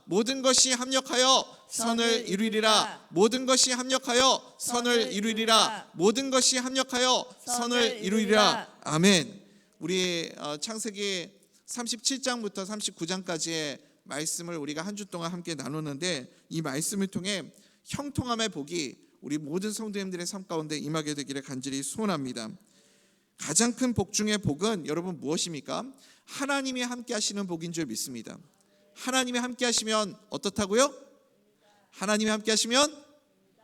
모든 것이 합력하여 선을 이루리라. 모든 것이 합력하여 선을 이루리라. 모든 것이 합력하여 선을 이루리라. 아멘. 우리 창세기 37장부터 39장까지의 말씀을 우리가 한 주 동안 함께 나누는데, 이 말씀을 통해 형통함의 복이 우리 모든 성도님들의 삶 가운데 임하게 되기를 간절히 소원합니다. 가장 큰 복 중의 복은 여러분 무엇입니까? 하나님이 함께 하시는 복인 줄 믿습니다. 하나님이 함께 하시면 어떻다고요? 하나님이 함께 하시면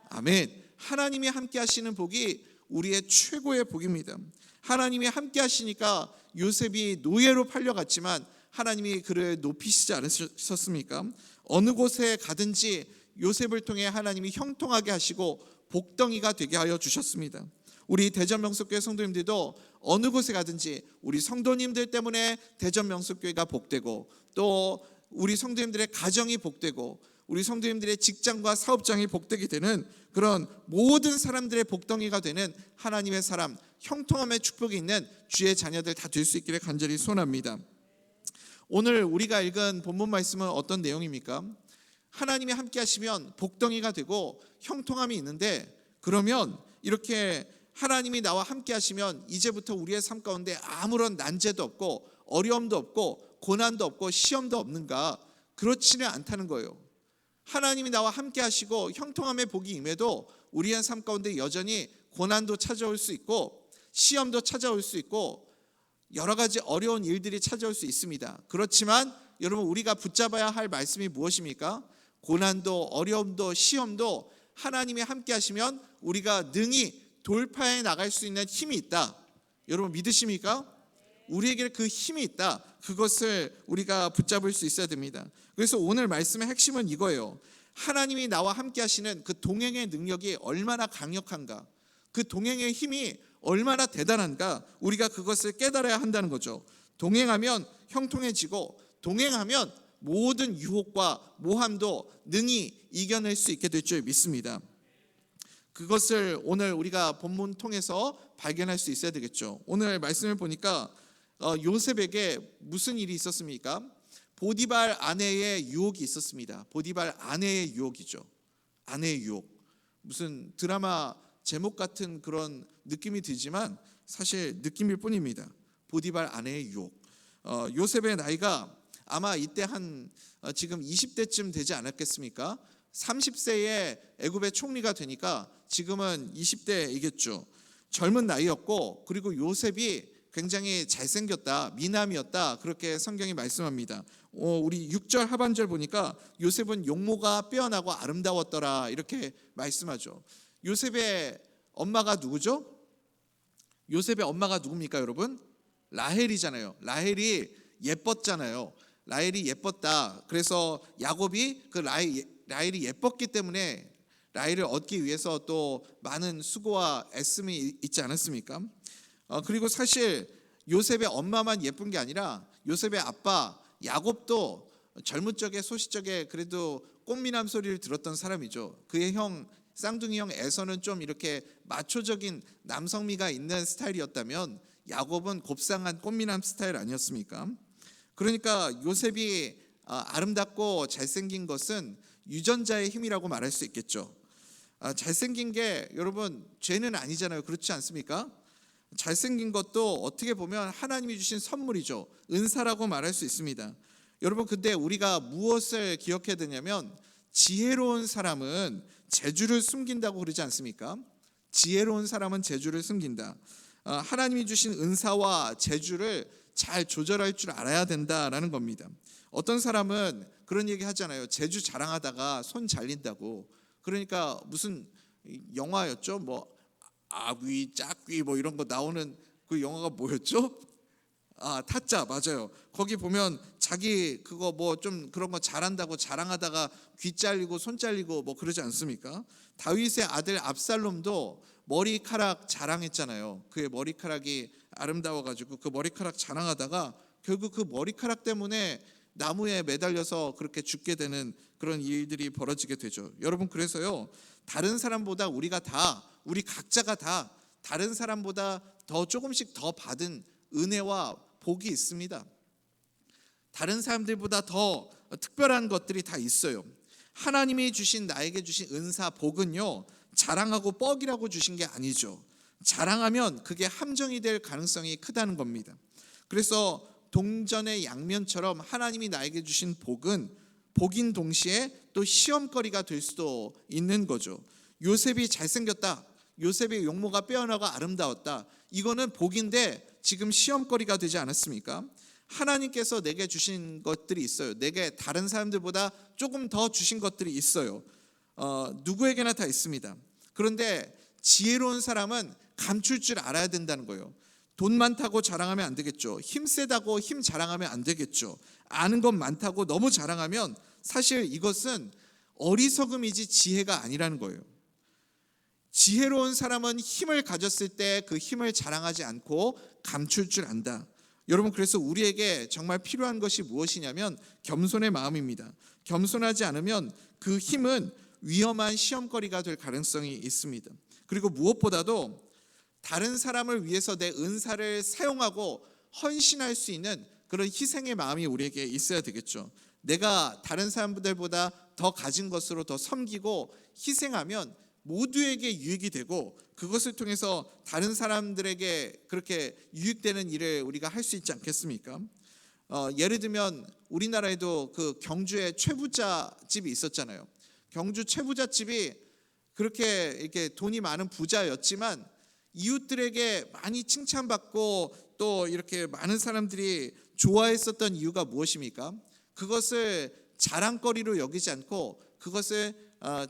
아멘. 하나님이 함께 하시는 복이 우리의 최고의 복입니다. 하나님이 함께 하시니까 요셉이 노예로 팔려갔지만 하나님이 그를 높이시지 않으셨습니까? 어느 곳에 가든지 요셉을 통해 하나님이 형통하게 하시고 복덩이가 되게 하여 주셨습니다. 우리 대전명석교회 성도님들도 어느 곳에 가든지 우리 성도님들 때문에 대전명석교회가 복되고, 또 우리 성도님들의 가정이 복되고, 우리 성도님들의 직장과 사업장이 복되게 되는 그런 모든 사람들의 복덩이가 되는 하나님의 사람, 형통함의 축복이 있는 주의 자녀들 다 될 수 있기를 간절히 소원합니다. 오늘 우리가 읽은 본문 말씀은 어떤 내용입니까? 하나님이 함께 하시면 복덩이가 되고 형통함이 있는데, 그러면 이렇게 하나님이 나와 함께 하시면 이제부터 우리의 삶 가운데 아무런 난제도 없고 어려움도 없고 고난도 없고 시험도 없는가? 그렇지는 않다는 거예요. 하나님이 나와 함께 하시고 형통함의 복이 임해도 우리의 삶 가운데 여전히 고난도 찾아올 수 있고 시험도 찾아올 수 있고 여러 가지 어려운 일들이 찾아올 수 있습니다. 그렇지만 여러분, 우리가 붙잡아야 할 말씀이 무엇입니까? 고난도 어려움도 시험도 하나님이 함께 하시면 우리가 능히 돌파해 나갈 수 있는 힘이 있다. 여러분 믿으십니까? 우리에게 그 힘이 있다. 그것을 우리가 붙잡을 수 있어야 됩니다. 그래서 오늘 말씀의 핵심은 이거예요. 하나님이 나와 함께 하시는 그 동행의 능력이 얼마나 강력한가, 그 동행의 힘이 얼마나 대단한가, 우리가 그것을 깨달아야 한다는 거죠. 동행하면 형통해지고, 동행하면 모든 유혹과 모함도 능히 이겨낼 수 있게 될 줄 믿습니다. 그것을 오늘 우리가 본문 통해서 발견할 수 있어야 되겠죠. 오늘 말씀을 보니까 요셉에게 무슨 일이 있었습니까? 보디발 아내의 유혹이 있었습니다. 보디발 아내의 유혹이죠. 아내의 유혹. 무슨 드라마 제목 같은 그런 느낌이 들지만 사실 느낌일 뿐입니다. 보디발 아내의 유혹. 요셉의 나이가 아마 이때 지금 20대쯤 되지 않았겠습니까? 30세에 애굽의 총리가 되니까 지금은 20대이겠죠. 젊은 나이였고, 그리고 요셉이 굉장히 잘생겼다, 미남이었다, 그렇게 성경이 말씀합니다. 우리 6절 하반절 보니까 요셉은 용모가 빼어나고 아름다웠더라, 이렇게 말씀하죠. 요셉의 엄마가 누구죠? 요셉의 엄마가 누굽니까 여러분? 라헬이잖아요. 라헬이 예뻤잖아요. 라헬이 예뻤다. 그래서 야곱이 그 라헬이 예뻤기 때문에 라헬을 얻기 위해서 또 많은 수고와 애씀이 있지 않았습니까? 그리고 사실 요셉의 엄마만 예쁜 게 아니라 요셉의 아빠 야곱도 젊은 적에 소시적에 그래도 꽃미남 소리를 들었던 사람이죠. 그의 형 쌍둥이 형 에서는 좀 이렇게 마초적인 남성미가 있는 스타일이었다면 야곱은 곱상한 꽃미남 스타일 아니었습니까? 그러니까 요셉이 아름답고 잘생긴 것은 유전자의 힘이라고 말할 수 있겠죠. 잘생긴 게 여러분 죄는 아니잖아요. 그렇지 않습니까? 잘생긴 것도 어떻게 보면 하나님이 주신 선물이죠. 은사라고 말할 수 있습니다. 여러분, 근데 우리가 무엇을 기억해야 되냐면, 지혜로운 사람은 재주를 숨긴다고 그러지 않습니까? 지혜로운 사람은 재주를 숨긴다. 하나님이 주신 은사와 재주를 잘 조절할 줄 알아야 된다라는 겁니다. 어떤 사람은 그런 얘기 하잖아요. 재주 자랑하다가 손 잘린다고. 그러니까 무슨 영화였죠? 뭐 아귀, 짝귀 뭐 이런 거 나오는 그 영화가 뭐였죠? 타짜, 맞아요. 거기 보면 자기 그거 뭐 좀 그런 거 잘한다고 자랑하다가 귀 잘리고 손 잘리고 뭐 그러지 않습니까? 다윗의 아들 압살롬도 머리카락 자랑했잖아요. 그의 머리카락이 아름다워가지고 그 머리카락 자랑하다가 결국 그 머리카락 때문에 나무에 매달려서 그렇게 죽게 되는 그런 일들이 벌어지게 되죠. 여러분, 그래서요, 다른 사람보다 우리 각자가 다 다른 사람보다 더 조금씩 더 받은 은혜와 복이 있습니다. 다른 사람들보다 더 특별한 것들이 다 있어요. 하나님이 주신 나에게 주신 은사 복은요, 자랑하고 뻑이라고 주신 게 아니죠. 자랑하면 그게 함정이 될 가능성이 크다는 겁니다. 그래서 동전의 양면처럼 하나님이 나에게 주신 복은 복인 동시에 또 시험거리가 될 수도 있는 거죠. 요셉이 잘생겼다, 요셉의 용모가 빼어나고 아름다웠다, 이거는 복인데 지금 시험거리가 되지 않았습니까? 하나님께서 내게 주신 것들이 있어요. 내게 다른 사람들보다 조금 더 주신 것들이 있어요. 누구에게나 다 있습니다. 그런데 지혜로운 사람은 감출 줄 알아야 된다는 거예요. 돈 많다고 자랑하면 안 되겠죠. 힘 세다고 힘 자랑하면 안 되겠죠. 아는 것 많다고 너무 자랑하면 사실 이것은 어리석음이지 지혜가 아니라는 거예요. 지혜로운 사람은 힘을 가졌을 때 그 힘을 자랑하지 않고 감출 줄 안다. 여러분, 그래서 우리에게 정말 필요한 것이 무엇이냐면 겸손의 마음입니다. 겸손하지 않으면 그 힘은 위험한 시험거리가 될 가능성이 있습니다. 그리고 무엇보다도 다른 사람을 위해서 내 은사를 사용하고 헌신할 수 있는 그런 희생의 마음이 우리에게 있어야 되겠죠. 내가 다른 사람들보다 더 가진 것으로 더 섬기고 희생하면 모두에게 유익이 되고 그것을 통해서 다른 사람들에게 그렇게 유익되는 일을 우리가 할 수 있지 않겠습니까? 예를 들면 우리나라에도 그 경주에 최부자 집이 있었잖아요. 경주 최부자 집이 그렇게 이렇게 돈이 많은 부자였지만 이웃들에게 많이 칭찬받고 또 이렇게 많은 사람들이 좋아했었던 이유가 무엇입니까? 그것을 자랑거리로 여기지 않고 그것을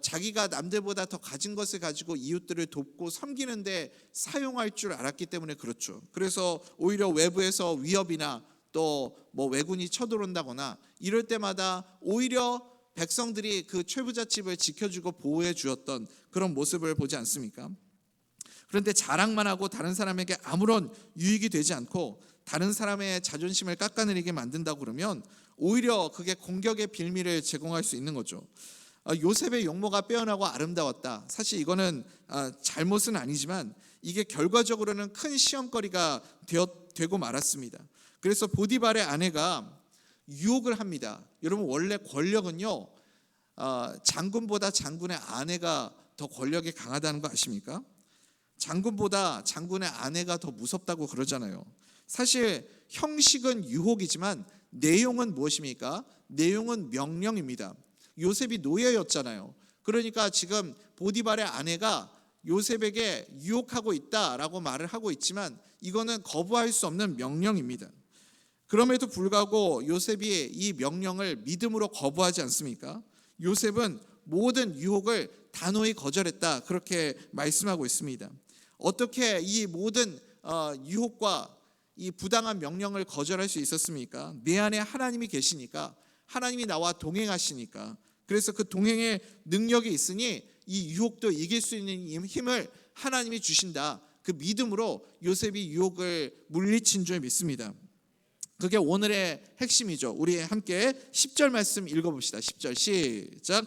자기가 남들보다 더 가진 것을 가지고 이웃들을 돕고 섬기는데 사용할 줄 알았기 때문에 그렇죠. 그래서 오히려 외부에서 위협이나 또 뭐 왜군이 쳐들어온다거나 이럴 때마다 오히려 백성들이 그 최부잣집을 지켜주고 보호해 주었던 그런 모습을 보지 않습니까? 그런데 자랑만 하고 다른 사람에게 아무런 유익이 되지 않고 다른 사람의 자존심을 깎아내리게 만든다고 그러면 오히려 그게 공격의 빌미를 제공할 수 있는 거죠. 요셉의 용모가 빼어나고 아름다웠다. 사실 이거는 잘못은 아니지만 이게 결과적으로는 큰 시험거리가 되고 말았습니다. 그래서 보디발의 아내가 유혹을 합니다. 여러분, 원래 권력은요, 장군보다 장군의 아내가 더 권력이 강하다는 거 아십니까? 장군보다 장군의 아내가 더 무섭다고 그러잖아요. 사실 형식은 유혹이지만 내용은 무엇입니까? 내용은 명령입니다. 요셉이 노예였잖아요. 그러니까 지금 보디발의 아내가 요셉에게 유혹하고 있다라고 말을 하고 있지만 이거는 거부할 수 없는 명령입니다. 그럼에도 불구하고 요셉이 이 명령을 믿음으로 거부하지 않습니까? 요셉은 모든 유혹을 단호히 거절했다, 그렇게 말씀하고 있습니다. 어떻게 이 모든 유혹과 이 부당한 명령을 거절할 수 있었습니까? 내 안에 하나님이 계시니까, 하나님이 나와 동행하시니까. 그래서 그 동행의 능력이 있으니 이 유혹도 이길 수 있는 힘을 하나님이 주신다. 그 믿음으로 요셉이 유혹을 물리친 줄 믿습니다. 그게 오늘의 핵심이죠. 우리 함께 10절 말씀 읽어봅시다. 10절 시작.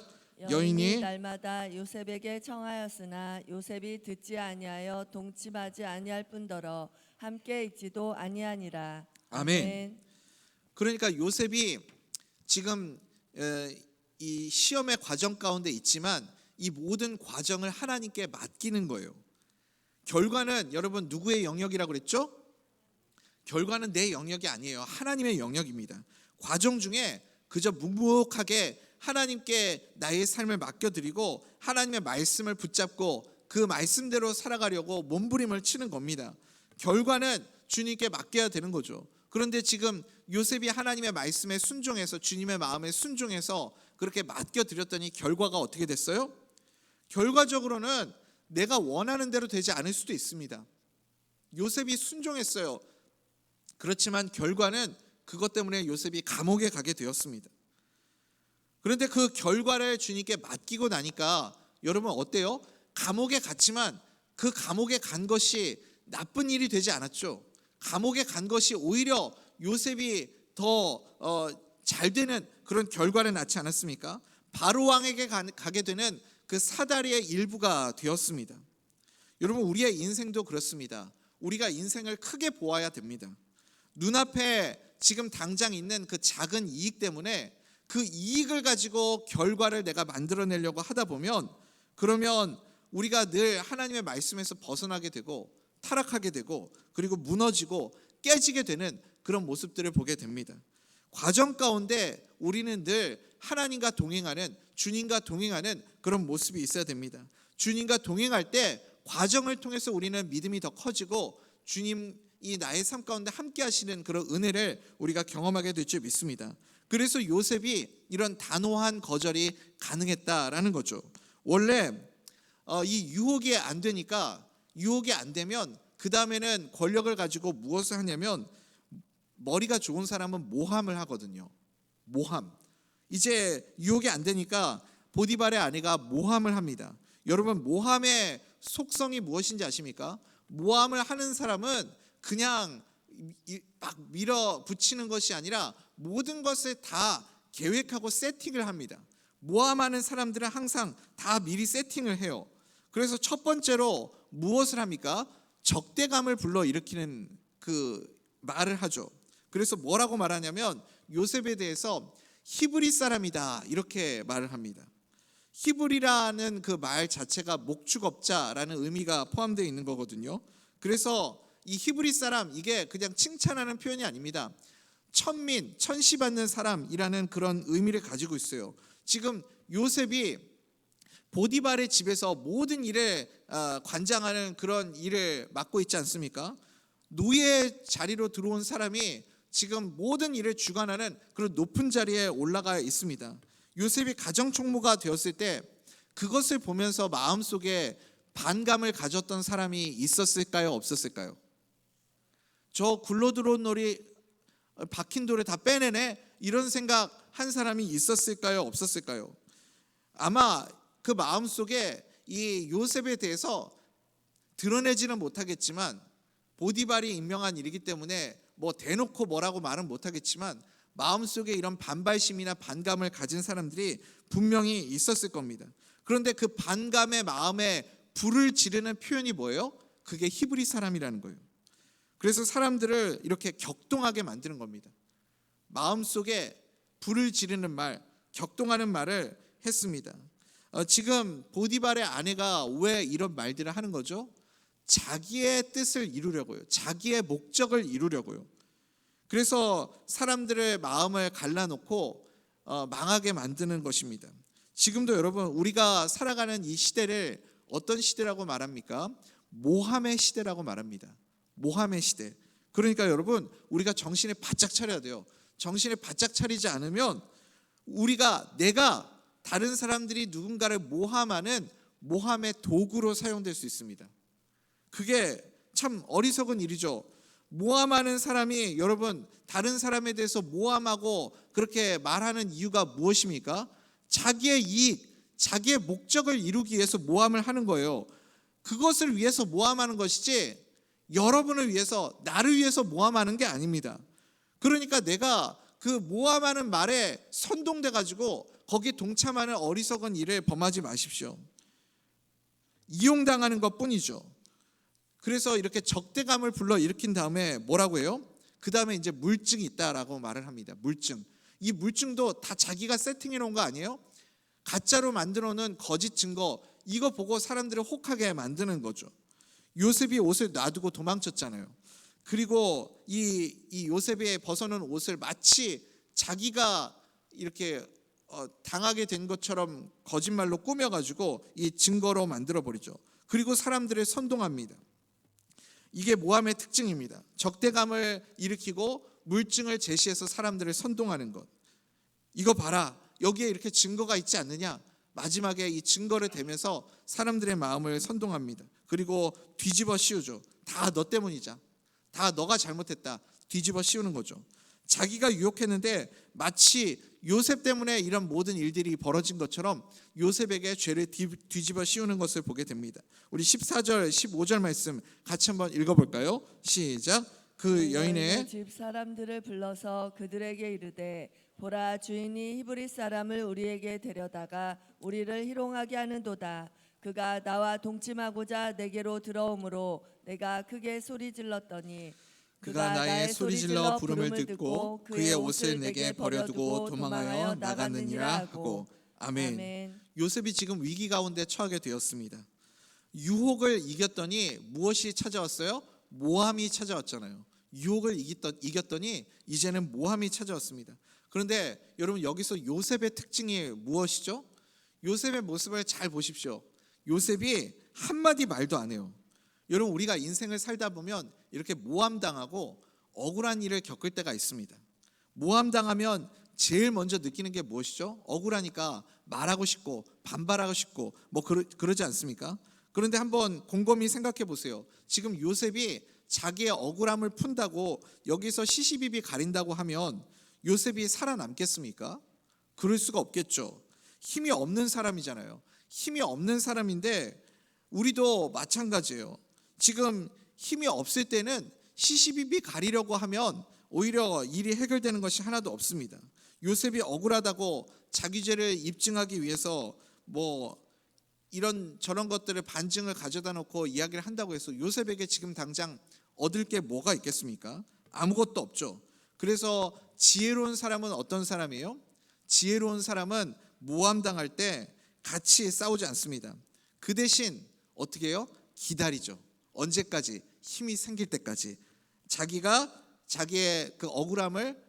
여인이 날마다 요셉에게 청하였으나 요셉이 듣지 아니하여 동침하지 아니할 뿐더러 함께 있지도 아니하니라. 아멘. 그러니까 요셉이 지금 이 시험의 과정 가운데 있지만 이 모든 과정을 하나님께 맡기는 거예요. 결과는 여러분 누구의 영역이라고 그랬죠? 결과는 내 영역이 아니에요. 하나님의 영역입니다. 과정 중에 그저 묵묵하게 하나님께 나의 삶을 맡겨드리고 하나님의 말씀을 붙잡고 그 말씀대로 살아가려고 몸부림을 치는 겁니다. 결과는 주님께 맡겨야 되는 거죠. 그런데 지금 요셉이 하나님의 말씀에 순종해서 주님의 마음에 순종해서 그렇게 맡겨드렸더니 결과가 어떻게 됐어요? 결과적으로는 내가 원하는 대로 되지 않을 수도 있습니다. 요셉이 순종했어요. 그렇지만 결과는 그것 때문에 요셉이 감옥에 가게 되었습니다. 그런데 그 결과를 주님께 맡기고 나니까 여러분 어때요? 감옥에 갔지만 그 감옥에 간 것이 나쁜 일이 되지 않았죠. 감옥에 간 것이 오히려 요셉이 더 잘 되는 그런 결과를 낳지 않았습니까? 바로 왕에게 가게 되는 그 사다리의 일부가 되었습니다. 여러분, 우리의 인생도 그렇습니다. 우리가 인생을 크게 보아야 됩니다. 눈앞에 지금 당장 있는 그 작은 이익 때문에 그 이익을 가지고 결과를 내가 만들어내려고 하다 보면 그러면 우리가 늘 하나님의 말씀에서 벗어나게 되고 타락하게 되고 그리고 무너지고 깨지게 되는 그런 모습들을 보게 됩니다. 과정 가운데 우리는 늘 하나님과 동행하는 주님과 동행하는 그런 모습이 있어야 됩니다. 주님과 동행할 때 과정을 통해서 우리는 믿음이 더 커지고 주님이 나의 삶 가운데 함께 하시는 그런 은혜를 우리가 경험하게 될 줄 믿습니다. 그래서 요셉이 이런 단호한 거절이 가능했다라는 거죠. 원래 이 유혹이 안 되니까 유혹이 안 되면 그 다음에는 권력을 가지고 무엇을 하냐면 머리가 좋은 사람은 모함을 하거든요. 모함. 이제 유혹이 안 되니까 보디발의 아내가 모함을 합니다. 여러분 모함의 속성이 무엇인지 아십니까? 모함을 하는 사람은 그냥 막 밀어붙이는 것이 아니라 모든 것을 다 계획하고 세팅을 합니다. 모함하는 사람들은 항상 다 미리 세팅을 해요. 그래서 첫 번째로 무엇을 합니까? 적대감을 불러일으키는 그 말을 하죠. 그래서 뭐라고 말하냐면 요셉에 대해서 히브리 사람이다 이렇게 말을 합니다. 히브리라는 그 말 자체가 목축업자라는 의미가 포함되어 있는 거거든요. 그래서 이 히브리 사람 이게 그냥 칭찬하는 표현이 아닙니다. 천민, 천시받는 사람이라는 그런 의미를 가지고 있어요. 지금 요셉이 보디발의 집에서 모든 일에 관장하는 그런 일을 맡고 있지 않습니까? 노예 자리로 들어온 사람이 지금 모든 일을 주관하는 그런 높은 자리에 올라가 있습니다. 요셉이 가정총무가 되었을 때 그것을 보면서 마음속에 반감을 가졌던 사람이 있었을까요? 없었을까요? 저 굴러들어온 놀이 박힌 돌을 다 빼내네 이런 생각 한 사람이 있었을까요? 없었을까요? 아마 그 마음속에 이 요셉에 대해서 드러내지는 못하겠지만 보디발이 임명한 일이기 때문에 뭐 대놓고 뭐라고 말은 못하겠지만 마음속에 이런 반발심이나 반감을 가진 사람들이 분명히 있었을 겁니다. 그런데 그 반감의 마음에 불을 지르는 표현이 뭐예요? 그게 히브리 사람이라는 거예요. 그래서 사람들을 이렇게 격동하게 만드는 겁니다. 마음속에 불을 지르는 말, 격동하는 말을 했습니다. 지금 보디발의 아내가 왜 이런 말들을 하는 거죠? 자기의 뜻을 이루려고요. 자기의 목적을 이루려고요. 그래서 사람들의 마음을 갈라놓고 망하게 만드는 것입니다. 지금도 여러분 우리가 살아가는 이 시대를 어떤 시대라고 말합니까? 모함의 시대라고 말합니다. 모함의 시대. 그러니까 여러분 우리가 정신을 바짝 차려야 돼요. 정신을 바짝 차리지 않으면 내가 다른 사람들이 누군가를 모함하는 모함의 도구로 사용될 수 있습니다. 그게 참 어리석은 일이죠. 모함하는 사람이 여러분 다른 사람에 대해서 모함하고 그렇게 말하는 이유가 무엇입니까? 자기의 이익, 자기의 목적을 이루기 위해서 모함을 하는 거예요. 그것을 위해서 모함하는 것이지 여러분을 위해서 나를 위해서 모함하는 게 아닙니다. 그러니까 내가 그 모함하는 말에 선동돼 가지고 거기에 동참하는 어리석은 일을 범하지 마십시오. 이용당하는 것뿐이죠. 그래서 이렇게 적대감을 불러일으킨 다음에 뭐라고 해요? 그 다음에 이제 물증이 있다라고 말을 합니다. 물증. 이 물증도 다 자기가 세팅해 놓은 거 아니에요? 가짜로 만들어 놓은 거짓 증거, 이거 보고 사람들을 혹하게 만드는 거죠. 요셉이 옷을 놔두고 도망쳤잖아요. 그리고 이 요셉이 벗어놓은 옷을 마치 자기가 이렇게 당하게 된 것처럼 거짓말로 꾸며가지고 이 증거로 만들어버리죠. 그리고 사람들을 선동합니다. 이게 모함의 특징입니다. 적대감을 일으키고 물증을 제시해서 사람들을 선동하는 것. 이거 봐라. 여기에 이렇게 증거가 있지 않느냐. 마지막에 이 증거를 대면서 사람들의 마음을 선동합니다. 그리고 뒤집어 씌우죠. 다 너 때문이자. 다 너가 잘못했다. 뒤집어 씌우는 거죠. 자기가 유혹했는데 마치 요셉 때문에 이런 모든 일들이 벌어진 것처럼 요셉에게 죄를 뒤집어 씌우는 것을 보게 됩니다. 우리 14절, 15절 말씀 같이 한번 읽어볼까요? 시작. 그 여인의 집 사람들을 불러서 그들에게 이르되 보라 주인이 히브리 사람을 우리에게 데려다가 우리를 희롱하게 하는도다. 그가 나와 동침하고자 내게로 들어오므로 내가 크게 소리 질렀더니 그가 나의 소리질러 부름을 듣고 그의 옷을 내게 버려두고 도망하여 나갔느니라 하고. 아멘. 요셉이 지금 위기 가운데 처하게 되었습니다. 유혹을 이겼더니 무엇이 찾아왔어요? 모함이 찾아왔잖아요. 유혹을 이겼더니 이제는 모함이 찾아왔습니다. 그런데 여러분, 여기서 요셉의 특징이 무엇이죠? 요셉의 모습을 잘 보십시오. 요셉이 한마디 말도 안 해요. 여러분, 우리가 인생을 살다 보면 이렇게 모함당하고 억울한 일을 겪을 때가 있습니다. 모함당하면 제일 먼저 느끼는 게 무엇이죠? 억울하니까 말하고 싶고 반발하고 싶고 그러지 않습니까? 그런데 한번 곰곰이 생각해 보세요. 지금 요셉이 자기의 억울함을 푼다고 여기서 시시비비 가린다고 하면 요셉이 살아남겠습니까? 그럴 수가 없겠죠. 힘이 없는 사람이잖아요. 힘이 없는 사람인데 우리도 마찬가지예요. 지금 힘이 없을 때는 시시비비 가리려고 하면 오히려 일이 해결되는 것이 하나도 없습니다. 요셉이 억울하다고 자기 죄를 입증하기 위해서 이런 저런 것들을 반증을 가져다 놓고 이야기를 한다고 해서 요셉에게 지금 당장 얻을 게 뭐가 있겠습니까? 아무것도 없죠. 그래서 지혜로운 사람은 어떤 사람이에요? 지혜로운 사람은 모함당할 때 같이 싸우지 않습니다. 그 대신 어떻게 해요? 기다리죠. 언제까지? 힘이 생길 때까지. 자기가 자기의 그 억울함을,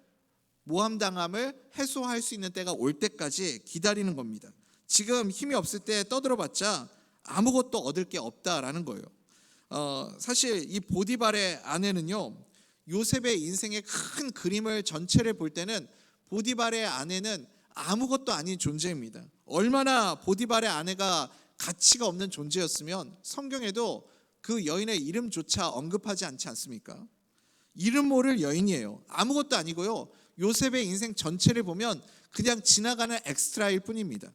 모함당함을 해소할 수 있는 때가 올 때까지 기다리는 겁니다. 지금 힘이 없을 때 떠들어봤자 아무것도 얻을 게 없다라는 거예요. 사실 이 보디발의 아내는요, 요셉의 인생의 큰 그림을 전체를 볼 때는 보디발의 아내는 아무것도 아닌 존재입니다. 얼마나 보디발의 아내가 가치가 없는 존재였으면 성경에도 그 여인의 이름조차 언급하지 않지 않습니까? 이름 모를 여인이에요. 아무것도 아니고요. 요셉의 인생 전체를 보면 그냥 지나가는 엑스트라일 뿐입니다.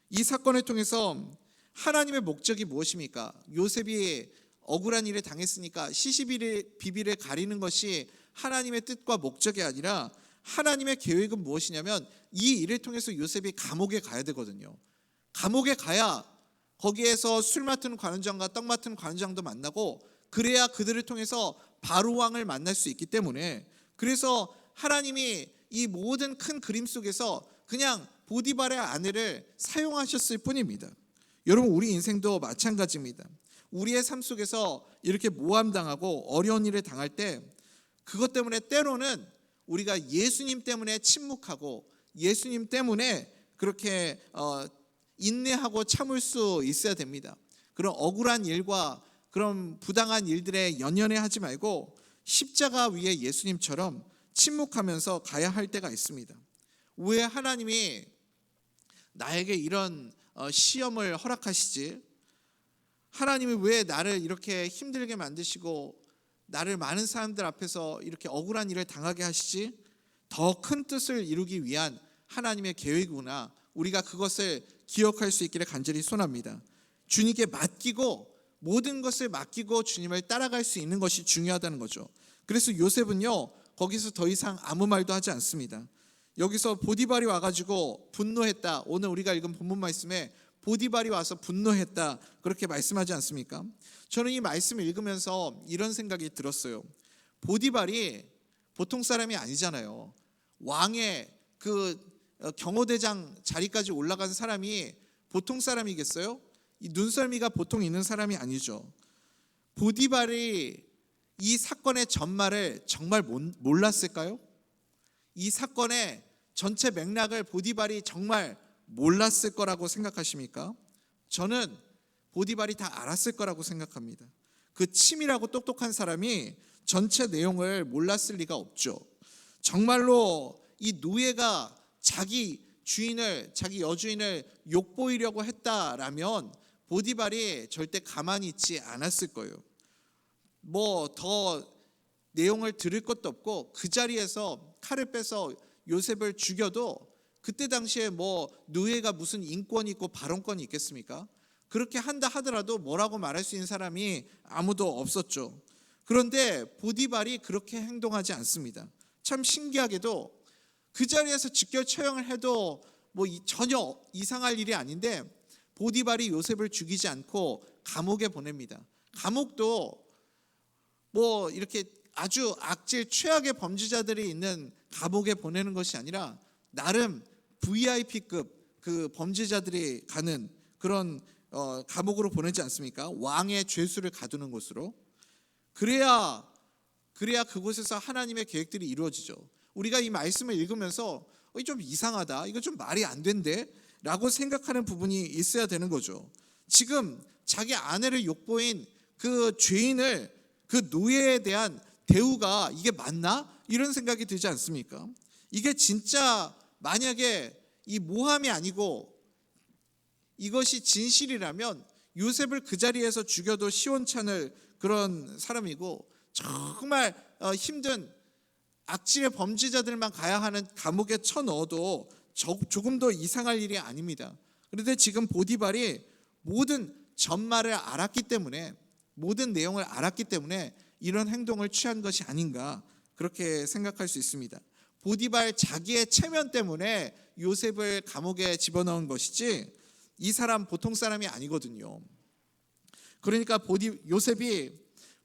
이 사건을 통해서 하나님의 목적이 무엇입니까? 요셉이 억울한 일을 당했으니까 시시비비를 가리는 것이 하나님의 뜻과 목적이 아니라 하나님의 계획은 무엇이냐면 이 일을 통해서 요셉이 감옥에 가야 되거든요. 감옥에 가야 거기에서 술 맡은 관원장과 떡 맡은 관원장도 만나고 그래야 그들을 통해서 바로 왕을 만날 수 있기 때문에, 그래서 하나님이 이 모든 큰 그림 속에서 그냥 보디발의 아내를 사용하셨을 뿐입니다. 여러분, 우리 인생도 마찬가지입니다. 우리의 삶 속에서 이렇게 모함당하고 어려운 일을 당할 때 그것 때문에 때로는 우리가 예수님 때문에 침묵하고 예수님 때문에 그렇게 인내하고 참을 수 있어야 됩니다. 그런 억울한 일과 그런 부당한 일들에 연연해하지 말고 십자가 위에 예수님처럼 침묵하면서 가야 할 때가 있습니다. 왜 하나님이 나에게 이런 시험을 허락하시지? 하나님이 왜 나를 이렇게 힘들게 만드시고 나를 많은 사람들 앞에서 이렇게 억울한 일을 당하게 하시지? 더 큰 뜻을 이루기 위한 하나님의 계획이구나. 우리가 그것을 기억할 수 있기를 간절히 소원합니다. 주님께 맡기고 모든 것을 맡기고 주님을 따라갈 수 있는 것이 중요하다는 거죠. 그래서 요셉은요, 거기서 더 이상 아무 말도 하지 않습니다. 여기서 보디발이 와가지고 분노했다. 오늘 우리가 읽은 본문 말씀에 보디발이 와서 분노했다, 그렇게 말씀하지 않습니까? 저는 이 말씀을 읽으면서 이런 생각이 들었어요. 보디발이 보통 사람이 아니잖아요. 왕의 그 경호대장 자리까지 올라간 사람이 보통 사람이겠어요? 이 눈썰미가 보통 있는 사람이 아니죠. 보디발이 이 사건의 전말을 정말 몰랐을까요? 이 사건의 전체 맥락을 보디발이 정말 몰랐을 거라고 생각하십니까? 저는 보디발이 다 알았을 거라고 생각합니다. 그 치밀하고 똑똑한 사람이 전체 내용을 몰랐을 리가 없죠. 정말로 이 노예가 자기 주인을, 자기 여주인을 욕보이려고 했다라면 보디발이 절대 가만히 있지 않았을 거예요. 더 내용을 들을 것도 없고 그 자리에서 칼을 빼서 요셉을 죽여도 그때 당시에 노예가 무슨 인권이 있고 발언권이 있겠습니까? 그렇게 한다 하더라도 뭐라고 말할 수 있는 사람이 아무도 없었죠. 그런데 보디발이 그렇게 행동하지 않습니다. 참 신기하게도 그 자리에서 직결 처형을 해도 전혀 이상할 일이 아닌데 보디발이 요셉을 죽이지 않고 감옥에 보냅니다. 감옥도 이렇게 아주 악질 최악의 범죄자들이 있는 감옥에 보내는 것이 아니라 나름 VIP급 그 범죄자들이 가는 그런 감옥으로 보내지 않습니까? 왕의 죄수를 가두는 곳으로. 그래야 그곳에서 하나님의 계획들이 이루어지죠. 우리가 이 말씀을 읽으면서 좀 이상하다, 이거 좀 말이 안 된대 라고 생각하는 부분이 있어야 되는 거죠. 지금 자기 아내를 욕보인 그 죄인을, 그 노예에 대한 대우가 이게 맞나? 이런 생각이 들지 않습니까? 이게 진짜 만약에 이 모함이 아니고 이것이 진실이라면 요셉을 그 자리에서 죽여도 시원찮을 그런 사람이고, 정말 힘든 악질의 범죄자들만 가야 하는 감옥에 쳐넣어도 조금 더 이상할 일이 아닙니다. 그런데 지금 보디발이 모든 전말을 알았기 때문에, 모든 내용을 알았기 때문에 이런 행동을 취한 것이 아닌가, 그렇게 생각할 수 있습니다. 보디발 자기의 체면 때문에 요셉을 감옥에 집어넣은 것이지 이 사람 보통 사람이 아니거든요. 그러니까 요셉이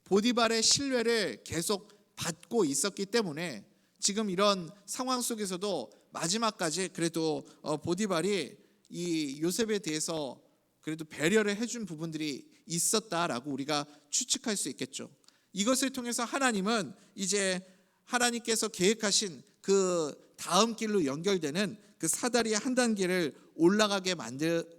보디발의 신뢰를 계속 받고 있었기 때문에 지금 이런 상황 속에서도 마지막까지 그래도 보디발이 이 요셉에 대해서 그래도 배려를 해준 부분들이 있었다라고 우리가 추측할 수 있겠죠. 이것을 통해서 하나님은 이제 하나님께서 계획하신 그 다음 길로 연결되는 그 사다리의 한 단계를 올라가게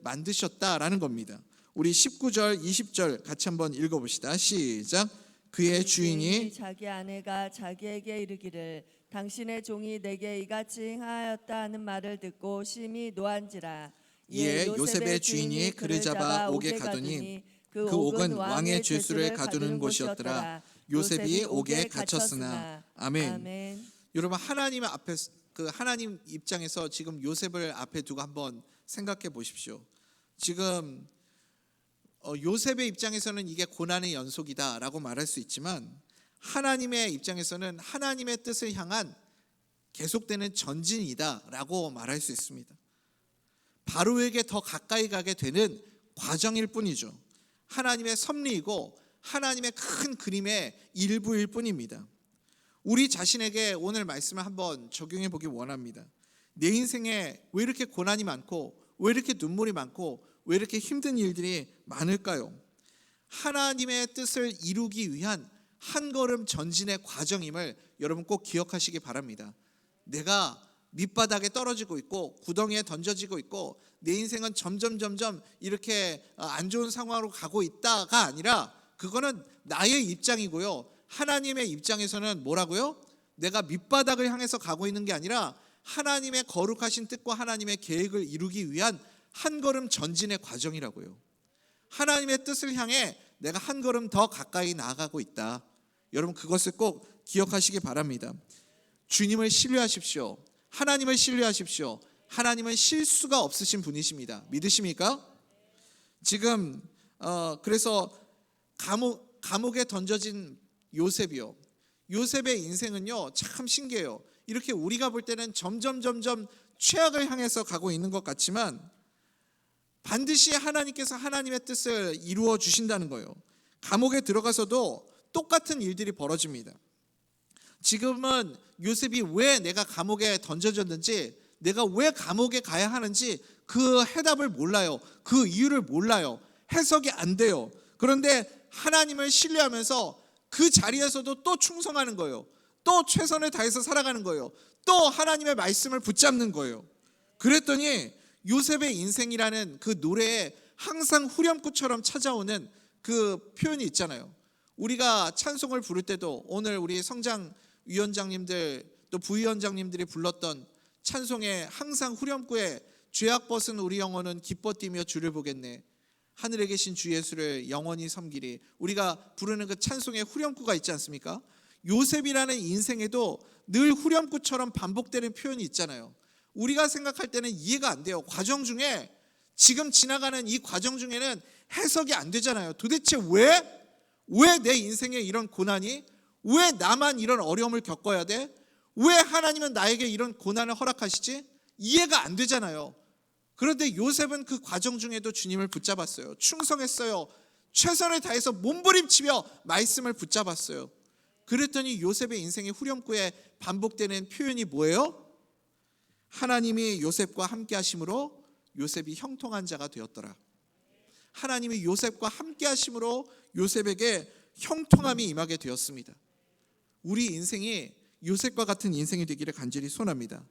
만드셨다라는 겁니다. 우리 19절, 20절 같이 한번 읽어봅시다. 시작. 그의 주인이 자기 아내가 자기에게 이르기를 당신의 종이 내게 이같이 행하였다 하는 말을 듣고 심히 노한지라. 이에 요셉의 주인이 그를 잡아 옥에 가두니 그 옥은 왕의 죄수를 가두는 곳이었더라. 요셉이 옥에 갇혔으나. 아멘. 여러분, 하나님 앞에, 그 하나님 입장에서 지금 요셉을 앞에 두고 한번 생각해 보십시오. 지금 요셉의 입장에서는 이게 고난의 연속이다라고 말할 수 있지만, 하나님의 입장에서는 하나님의 뜻을 향한 계속되는 전진이다라고 말할 수 있습니다. 바로에게 더 가까이 가게 되는 과정일 뿐이죠. 하나님의 섭리이고 하나님의 큰 그림의 일부일 뿐입니다. 우리 자신에게 오늘 말씀을 한번 적용해 보기 원합니다. 내 인생에 왜 이렇게 고난이 많고, 왜 이렇게 눈물이 많고, 왜 이렇게 힘든 일들이 많을까요? 하나님의 뜻을 이루기 위한 한 걸음 전진의 과정임을 여러분 꼭 기억하시기 바랍니다. 내가 밑바닥에 떨어지고 있고 구덩이에 던져지고 있고 내 인생은 점점 이렇게 안 좋은 상황으로 가고 있다가 아니라, 그거는 나의 입장이고요. 하나님의 입장에서는 뭐라고요? 내가 밑바닥을 향해서 가고 있는 게 아니라 하나님의 거룩하신 뜻과 하나님의 계획을 이루기 위한 한 걸음 전진의 과정이라고요. 하나님의 뜻을 향해 내가 한 걸음 더 가까이 나아가고 있다. 여러분, 그것을 꼭 기억하시기 바랍니다. 주님을 신뢰하십시오. 하나님을 신뢰하십시오. 하나님은 실수가 없으신 분이십니다. 믿으십니까? 지금 그래서 감옥에 던져진 요셉이요. 요셉의 인생은요, 참 신기해요. 이렇게 우리가 볼 때는 점점 최악을 향해서 가고 있는 것 같지만 반드시 하나님께서 하나님의 뜻을 이루어 주신다는 거예요. 감옥에 들어가서도 똑같은 일들이 벌어집니다. 지금은 요셉이 왜 내가 감옥에 던져졌는지, 내가 왜 감옥에 가야 하는지 그 해답을 몰라요. 그 이유를 몰라요. 해석이 안 돼요. 그런데 하나님을 신뢰하면서 그 자리에서도 또 충성하는 거예요. 또 최선을 다해서 살아가는 거예요. 또 하나님의 말씀을 붙잡는 거예요. 그랬더니 요셉의 인생이라는 그 노래에 항상 후렴구처럼 찾아오는 그 표현이 있잖아요. 우리가 찬송을 부를 때도 오늘 우리 성장위원장님들 또 부위원장님들이 불렀던 찬송에 항상 후렴구에 죄악 벗은 우리 영혼은 기뻐 뛰며 주를 보겠네, 하늘에 계신 주 예수를 영원히 섬기리, 우리가 부르는 그 찬송의 후렴구가 있지 않습니까? 요셉이라는 인생에도 늘 후렴구처럼 반복되는 표현이 있잖아요. 우리가 생각할 때는 이해가 안 돼요. 과정 중에, 지금 지나가는 이 과정 중에는 해석이 안 되잖아요. 도대체 왜 내 인생에 이런 고난이, 왜 나만 이런 어려움을 겪어야 돼? 왜 하나님은 나에게 이런 고난을 허락하시지? 이해가 안 되잖아요. 그런데 요셉은 그 과정 중에도 주님을 붙잡았어요. 충성했어요. 최선을 다해서 몸부림치며 말씀을 붙잡았어요. 그랬더니 요셉의 인생의 후렴구에 반복되는 표현이 뭐예요? 하나님이 요셉과 함께 하심으로 요셉이 형통한 자가 되었더라. 하나님이 요셉과 함께 하심으로 요셉에게 형통함이 임하게 되었습니다. 우리 인생이 요셉과 같은 인생이 되기를 간절히 소원합니다.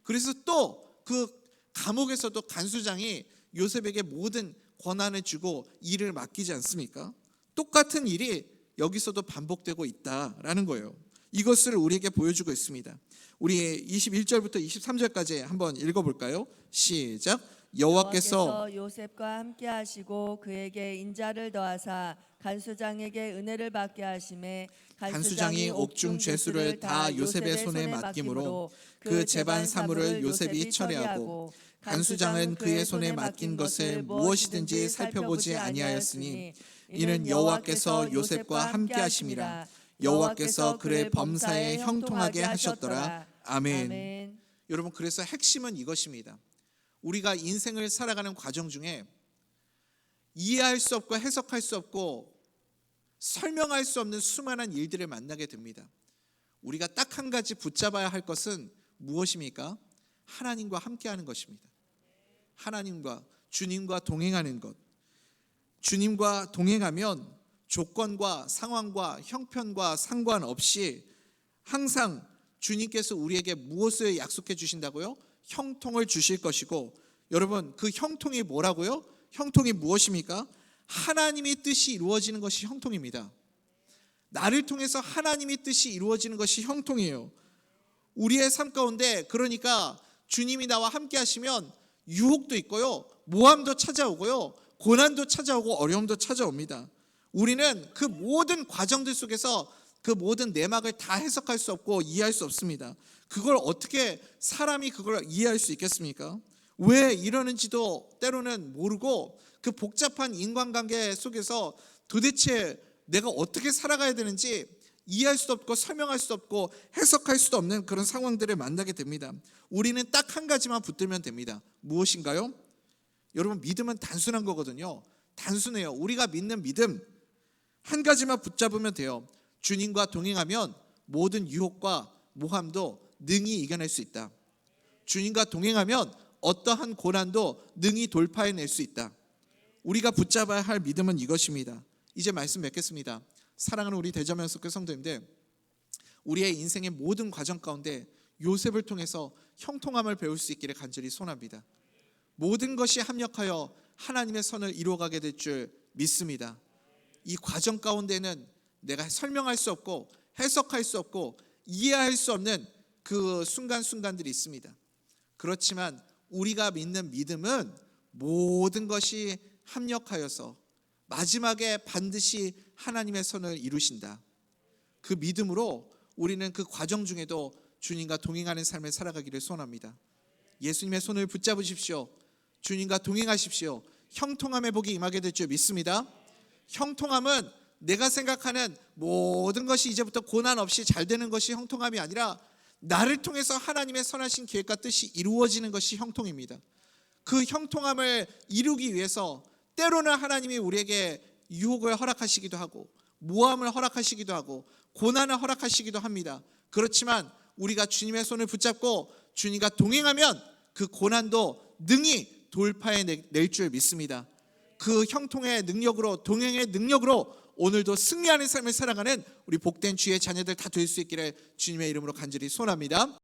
그래서 또 그 감옥에서도 간수장이 요셉에게 모든 권한을 주고 일을 맡기지 않습니까? 똑같은 일이 여기서도 반복되고 있다라는 거예요. 이것을 우리에게 보여주고 있습니다. 우리 21절부터 23절까지 한번 읽어볼까요? 시작. 여호와께서 요셉과 함께 하시고 그에게 인자를 더하사 간수장에게 은혜를 받게 하심에 간수장이 옥중 죄수를 다 요셉의 손에 맡김으로 그 재반 사물을 요셉이 처리하고 간수장은 그의 손에 맡긴 것을 무엇이든지 살펴보지 아니하였으니 이는 여호와께서 요셉과 함께 하심이라. 여호와께서 그를 범사에 형통하게 하셨더라. 아멘. 여러분, 그래서 핵심은 이것입니다. 우리가 인생을 살아가는 과정 중에 이해할 수 없고 해석할 수 없고 설명할 수 없는 수많은 일들을 만나게 됩니다. 우리가 딱 한 가지 붙잡아야 할 것은 무엇입니까? 하나님과 함께하는 것입니다. 하나님과 주님과 동행하는 것. 주님과 동행하면 조건과 상황과 형편과 상관없이 항상 주님께서 우리에게 무엇을 약속해 주신다고요? 형통을 주실 것이고, 여러분, 그 형통이 뭐라고요? 형통이 무엇입니까? 하나님의 뜻이 이루어지는 것이 형통입니다. 나를 통해서 하나님의 뜻이 이루어지는 것이 형통이에요. 우리의 삶 가운데, 그러니까 주님이 나와 함께 하시면 유혹도 있고요, 모함도 찾아오고요, 고난도 찾아오고 어려움도 찾아옵니다. 우리는 그 모든 과정들 속에서 그 모든 내막을 다 해석할 수 없고 이해할 수 없습니다. 그걸 어떻게 사람이 그걸 이해할 수 있겠습니까? 왜 이러는지도 때로는 모르고 그 복잡한 인간관계 속에서 도대체 내가 어떻게 살아가야 되는지 이해할 수도 없고 설명할 수도 없고 해석할 수도 없는 그런 상황들을 만나게 됩니다. 우리는 딱 한 가지만 붙들면 됩니다. 무엇인가요? 여러분, 믿음은 단순한 거거든요. 단순해요. 우리가 믿는 믿음 한 가지만 붙잡으면 돼요. 주님과 동행하면 모든 유혹과 모함도 능히 이겨낼 수 있다. 주님과 동행하면 어떠한 고난도 능히 돌파해낼 수 있다. 우리가 붙잡아야 할 믿음은 이것입니다. 이제 말씀 맺겠습니다. 사랑하는 우리 대자매 속교 성도님들, 우리의 인생의 모든 과정 가운데 요셉을 통해서 형통함을 배울 수 있기를 간절히 소원합니다. 모든 것이 합력하여 하나님의 선을 이루어가게 될 줄 믿습니다. 이 과정 가운데는 내가 설명할 수 없고 해석할 수 없고 이해할 수 없는 그 순간순간들이 있습니다. 그렇지만 우리가 믿는 믿음은 모든 것이 합력하여서 마지막에 반드시 하나님의 선을 이루신다. 그 믿음으로 우리는 그 과정 중에도 주님과 동행하는 삶을 살아가기를 소원합니다. 예수님의 손을 붙잡으십시오. 주님과 동행하십시오. 형통함의 복이 임하게 될 줄 믿습니다. 형통함은 내가 생각하는 모든 것이 이제부터 고난 없이 잘 되는 것이 형통함이 아니라 나를 통해서 하나님의 선하신 계획과 뜻이 이루어지는 것이 형통입니다. 그 형통함을 이루기 위해서 때로는 하나님이 우리에게 유혹을 허락하시기도 하고 모함을 허락하시기도 하고 고난을 허락하시기도 합니다. 그렇지만 우리가 주님의 손을 붙잡고 주님과 동행하면 그 고난도 능히 돌파해낼 줄 믿습니다. 그 형통의 능력으로, 동행의 능력으로 오늘도 승리하는 삶을 살아가는 우리 복된 주의 자녀들 다 될 수 있기를 주님의 이름으로 간절히 소원합니다.